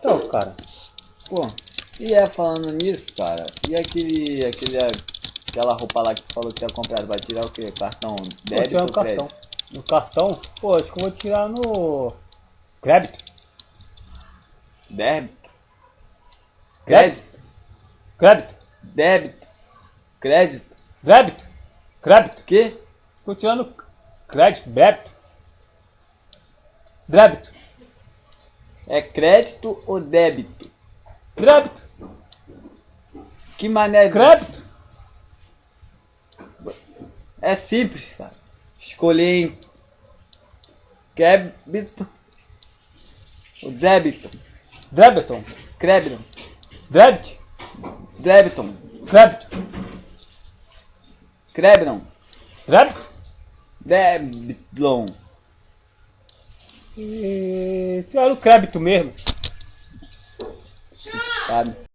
Então, cara. Pô, e é falando nisso, cara, e aquela roupa lá que tu falou que tinha comprado, vai tirar o quê? Cartão Vou débito tirar ou no cartão. crédito? No cartão? Pô, acho que eu vou tirar no crédito. Débito? Crédito? Crédito? Crédito? Débito? Crédito? Débito? Crédito? Quê? Tô tirando crédito, débito. Débito. É crédito ou débito? Débito. Que mané... Crédito. É simples, cara. Escolher em crédito ou débito. Débito. Crédito. Débito. Débito. Crédito. Crédito. Débito. Débito. E tirar o crédito mesmo. Sabe?